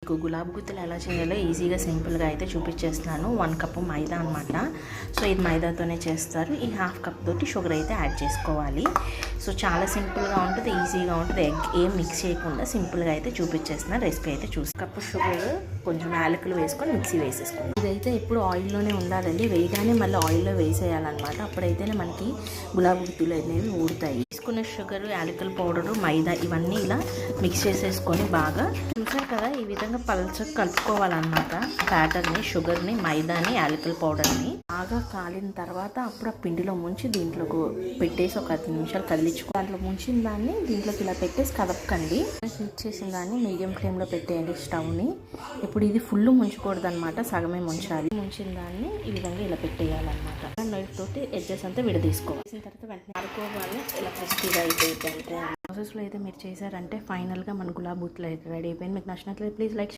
మీకు గులాబ్ గుత్తులు ఎలా చేయాలో ఈజీగా సింపుల్గా అయితే చూపించేస్తున్నాను. 1 కప్పు మైదా అనమాట. సో ఇది మైదాతోనే చేస్తారు. ఈ 1/2 కప్ తోటి షుగర్ అయితే యాడ్ చేసుకోవాలి. సో చాలా సింపుల్గా ఉంటుంది, ఈజీగా ఉంటుంది. ఎగ్ ఏం మిక్స్ చేయకుండా సింపుల్గా అయితే చూపించేస్తున్నాను. రెసిపీ అయితే చూసి కప్పు షుగర్, కొంచెం యాలకులు వేసుకొని మిక్సీ వేసేసుకోండి. ఇదైతే ఎప్పుడు ఆయిల్లోనే ఉండాలండి. వేయగానే మళ్ళీ ఆయిల్లో వేసేయాలన్నమాట. అప్పుడైతేనే మనకి గులాబ్ గుత్తులు అనేవి ఊడుతాయి. తీసుకున్న షుగర్, యాలకుల పౌడరు, మైదా ఇవన్నీ ఇలా మిక్స్ చేసేసుకొని బాగా చూసారు కదా, ఈ విధంగా పల్చగా కలుపుకోవాలన్నమాట. బ్యాటర్ని, షుగర్ని, మైదాని, యాలకుల పౌడర్ని బాగా కాలిన తర్వాత అప్పుడు ఆ పిండిలో ముంచి దీంట్లో పెట్టేసి ఒక 10 నిమిషాలు కదిలించుకో. దాంట్లో ముంచిన దాన్ని దీంట్లోకి ఇలా పెట్టేసి కదపకండి. హీట్ చేసిన దాన్ని మీడియం ఫ్లేమ్లో పెట్టేయండి స్టవ్ని. ఇప్పుడు ఇది ఫుల్ ముంచకూడదు అనమాట, సగమే ముంచాలి. ముంచిన దాన్ని ఈ విధంగా ఇలా పెట్టేయాలన్నమాట. నైఫ్ తోటి ఎడ్జెస్ అంతా విడదీసుకోవాలి. తర్వాత వెంటనే ఆడుకోవాలి. ఇలా క్రిస్పీగా అయిపోయింది. ప్రాసెస్లో అయితే మీరు చేశారంటే ఫైనల్గా మన గులాబ్ గుత్తులు అయితే రెడీ అయిపోయింది. మీకు నచ్చినట్లయితే ప్లీజ్ లైక్